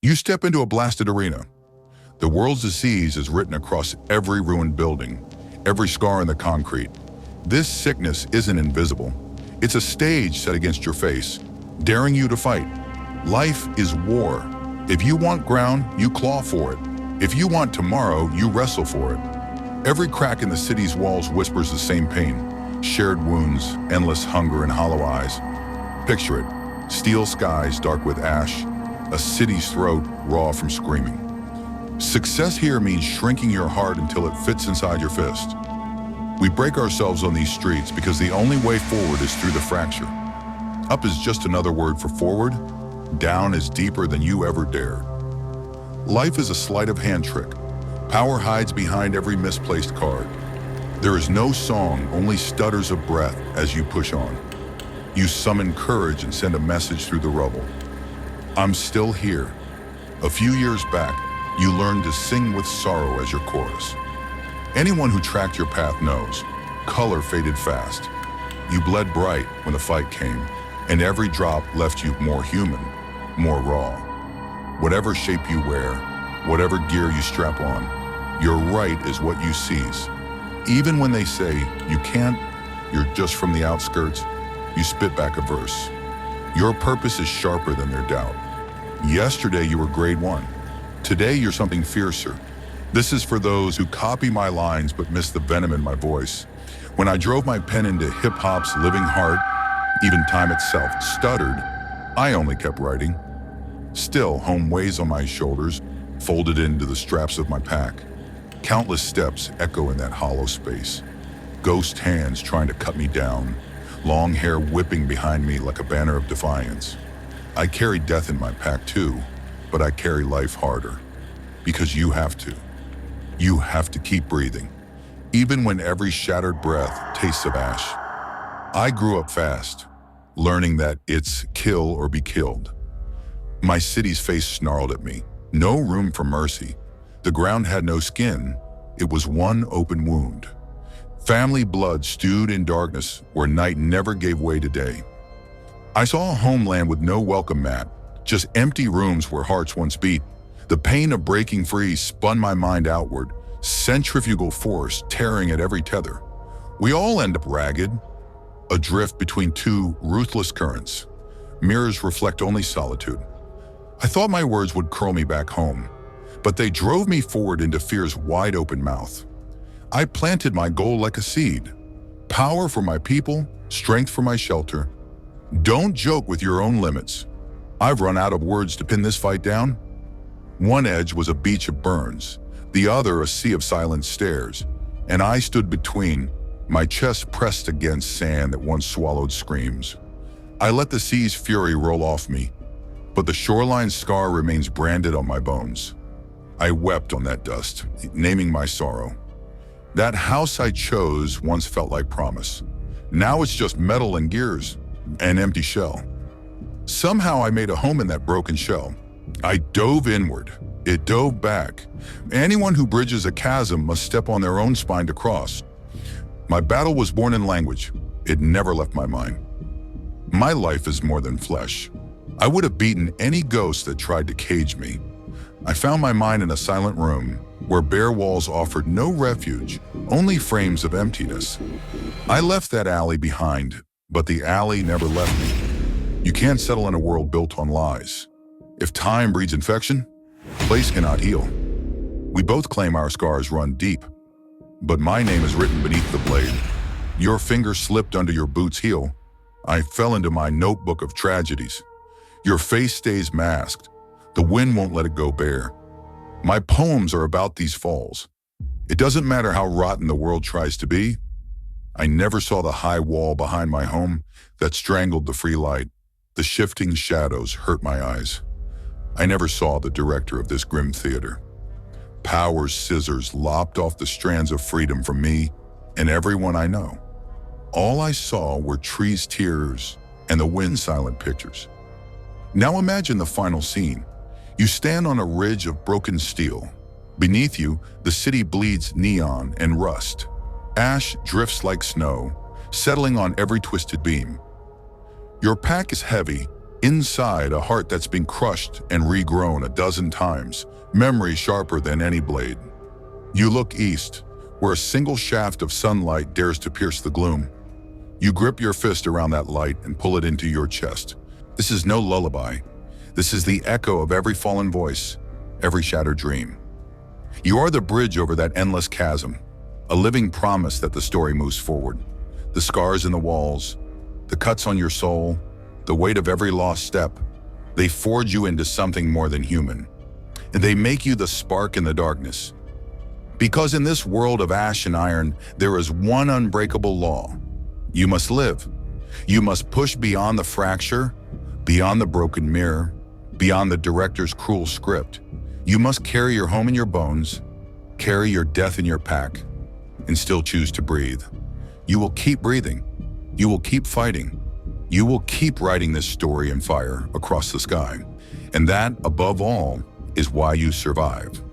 You step into a blasted arena. The world's disease is written across every ruined building, every scar in the concrete. This sickness isn't invisible. It's a stage set against your face, daring you to fight. Life is war. If you want ground, you claw for it. If you want tomorrow, you wrestle for it. Every crack in the city's walls whispers the same pain. Shared wounds, endless hunger and hollow eyes. Picture it. Steel skies dark with ash. A city's throat raw from screaming. Success here means shrinking your heart until it fits inside your fist. We break ourselves on these streets because the only way forward is through the fracture. Up is just another word for forward. Down is deeper than you ever dared. Life is a sleight of hand trick. Power hides behind every misplaced card. There is no song, only stutters of breath as you push on. You summon courage and send a message through the rubble. I'm still here. A few years back, you learned to sing with sorrow as your chorus. Anyone who tracked your path knows, color faded fast. You bled bright when the fight came, and every drop left you more human, more raw. Whatever shape you wear, whatever gear you strap on, your right is what you seize. Even when they say you can't, you're just from the outskirts, you spit back a verse. Your purpose is sharper than their doubt. Yesterday you were grade 1. Today you're something fiercer. This is for those who copy my lines but miss the venom in my voice. When I drove my pen into hip-hop's living heart, even time itself stuttered, I only kept writing. Still, home weighs on my shoulders, folded into the straps of my pack. Countless steps echo in that hollow space. Ghost hands trying to cut me down, long hair whipping behind me like a banner of defiance. I carry death in my pack too, but I carry life harder. Because you have to. You have to keep breathing, even when every shattered breath tastes of ash. I grew up fast, learning that it's kill or be killed. My city's face snarled at me. No room for mercy. The ground had no skin. It was one open wound. Family blood stewed in darkness where night never gave way to day. I saw a homeland with no welcome mat, just empty rooms where hearts once beat. The pain of breaking free spun my mind outward, centrifugal force tearing at every tether. We all end up ragged, adrift between two ruthless currents. Mirrors reflect only solitude. I thought my words would curl me back home, but they drove me forward into fear's wide open mouth. I planted my goal like a seed. Power for my people, strength for my shelter. Don't joke with your own limits. I've run out of words to pin this fight down. One edge was a beach of burns, the other a sea of silent stares, and I stood between, my chest pressed against sand that once swallowed screams. I let the sea's fury roll off me, but the shoreline's scar remains branded on my bones. I wept on that dust, naming my sorrow. That house I chose once felt like promise. Now it's just metal and gears, an empty shell. Somehow I made a home in that broken shell. I dove inward. It dove back. Anyone who bridges a chasm must step on their own spine to cross. My battle was born in language. It never left my mind. My life is more than flesh. I would have beaten any ghost that tried to cage me. I found my mind in a silent room where bare walls offered no refuge, only frames of emptiness. I left that alley behind, but the alley never left me. You can't settle in a world built on lies. If time breeds infection, place cannot heal. We both claim our scars run deep, but my name is written beneath the blade. Your finger slipped under your boot's heel. I fell into my notebook of tragedies. Your face stays masked. The wind won't let it go bare. My poems are about these falls. It doesn't matter how rotten the world tries to be. I never saw the high wall behind my home that strangled the free light. The shifting shadows hurt my eyes. I never saw the director of this grim theater. Power's scissors lopped off the strands of freedom from me and everyone I know. All I saw were trees' tears and the wind's silent pictures. Now imagine the final scene. You stand on a ridge of broken steel. Beneath you, the city bleeds neon and rust. Ash drifts like snow, settling on every twisted beam. Your pack is heavy, Inside, a heart that's been crushed and regrown a dozen times, memory sharper than any blade. You look east, where a single shaft of sunlight dares to pierce the gloom. You grip your fist around that light and pull it into your chest. This is no lullaby. This is the echo of every fallen voice, every shattered dream. You are the bridge over that endless chasm, a living promise that the story moves forward. The scars in the walls, the cuts on your soul, the weight of every lost step, they forge you into something more than human. And they make you the spark in the darkness. Because in this world of ash and iron, there is one unbreakable law. You must live. You must push beyond the fracture, beyond the broken mirror, beyond the director's cruel script. You must carry your home in your bones, carry your death in your pack, and still choose to breathe. You will keep breathing. You will keep fighting. You will keep writing this story in fire across the sky. And that, above all, is why you survive.